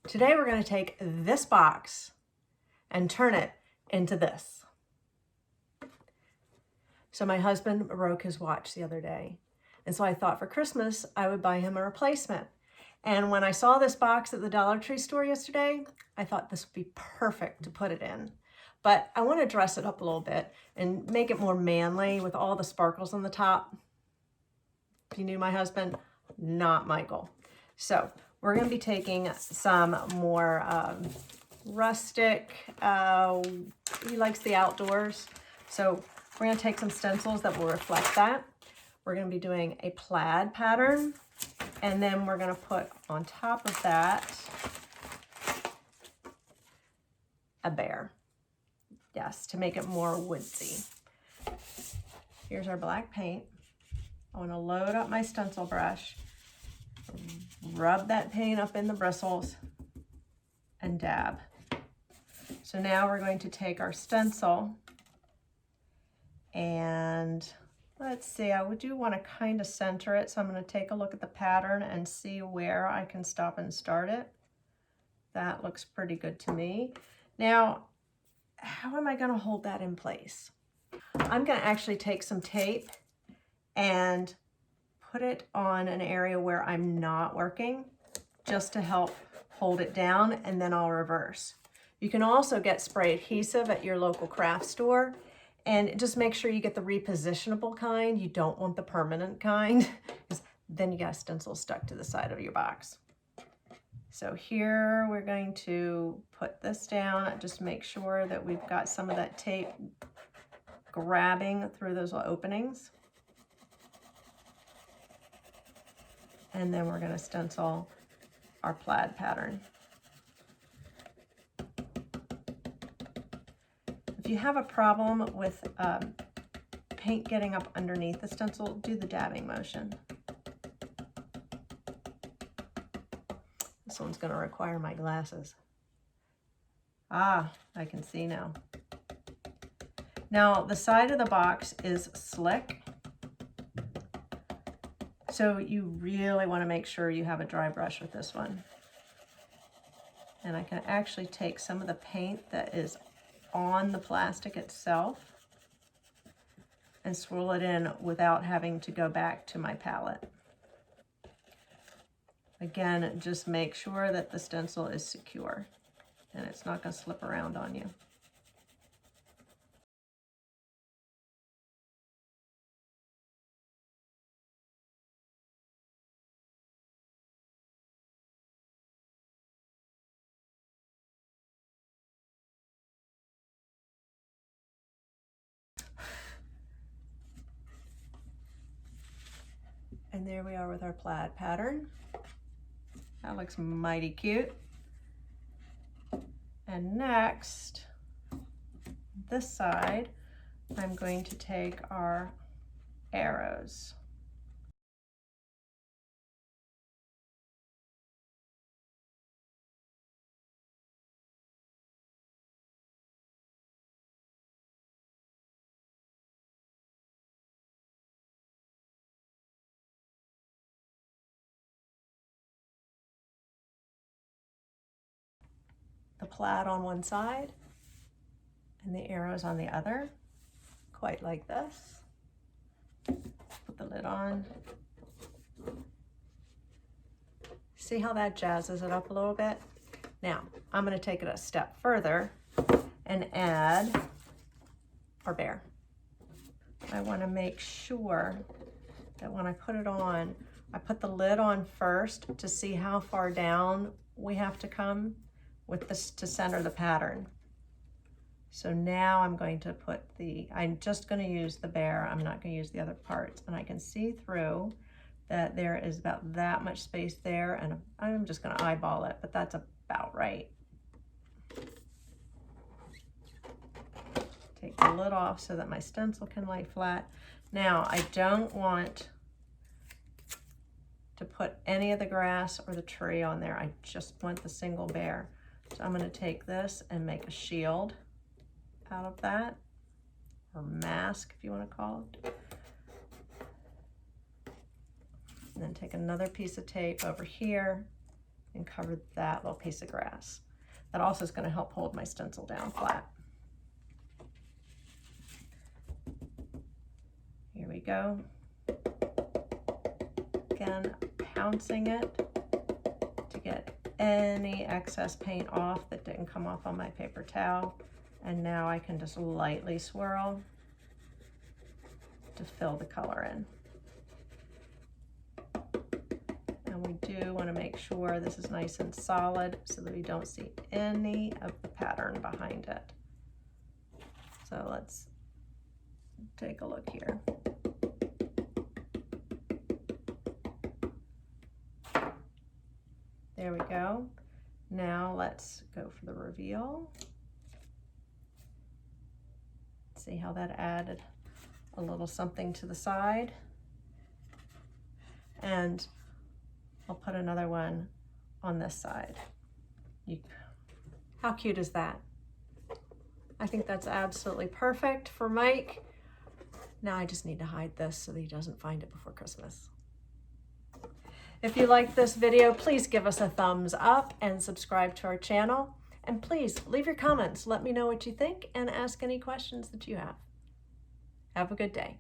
Today we're going to take this box and turn it into this. So my husband broke his watch the other day, and so I thought for Christmas I would buy him a replacement. And when I saw this box at the Dollar Tree store yesterday, I thought this would be perfect to put it in. But I want to dress it up a little bit and make it more manly with all the sparkles on the top. If you knew my husband, not Michael. So we're going to be taking some more rustic, he likes the outdoors. So we're going to take some stencils that will reflect that. We're going to be doing a plaid pattern, and then we're going to put on top of that a bear. Yes, to make it more woodsy. Here's our black paint. I want to load up my stencil brush, rub that paint up in the bristles, and dab. So now we're going to take our stencil and let's see, I do want to kind of center it, so I'm going to take a look at the pattern and see where I can stop and start it. That looks pretty good to me. Now, how am I going to hold that in place? I'm going to actually take some tape and put it on an area where I'm not working, just to help hold it down, and then I'll reverse. You can also get spray adhesive at your local craft store, and just make sure you get the repositionable kind. You don't want the permanent kind, because then you got a stencil stuck to the side of your box. So here we're going to put this down, just make sure that we've got some of that tape grabbing through those openings. And then we're going to stencil our plaid pattern. If you have a problem with paint getting up underneath the stencil, do the dabbing motion. This one's going to require my glasses. Ah, I can see now. Now the side of the box is slick, so you really want to make sure you have a dry brush with this one. And I can actually take some of the paint that is on the plastic itself and swirl it in without having to go back to my palette. Again, just make sure that the stencil is secure and it's not going to slip around on you. And there we are with our plaid pattern. That looks mighty cute. And next, this side, I'm going to take our arrows. The plaid on one side and the arrows on the other, quite like this. Put the lid on. See how that jazzes it up a little bit? Now, I'm going to take it a step further and add our bear. I want to make sure that when I put it on, I put the lid on first to see how far down we have to come with this to center the pattern. So now I'm going to put I'm just going to use the bear. I'm not going to use the other parts. And I can see through that there is about that much space there, and I'm just going to eyeball it, but that's about right. Take the lid off so that my stencil can lay flat. Now, I don't want to put any of the grass or the tree on there. I just want the single bear. So I'm going to take this and make a shield out of that, or mask if you want to call it. And then take another piece of tape over here and cover that little piece of grass. That also is going to help hold my stencil down flat. Here we go. Again, pouncing it to get any excess paint off that didn't come off on my paper towel. And now I can just lightly swirl to fill the color in. And we do want to make sure this is nice and solid so that we don't see any of the pattern behind it. So let's take a look here. There we go. Now let's go for the reveal. See how that added a little something to the side. And I'll put another one on this side. How cute is that? I think that's absolutely perfect for Mike. Now I just need to hide this so that he doesn't find it before Christmas. If you like this video, please give us a thumbs up and subscribe to our channel. And please leave your comments. Let me know what you think and ask any questions that you have. Have a good day.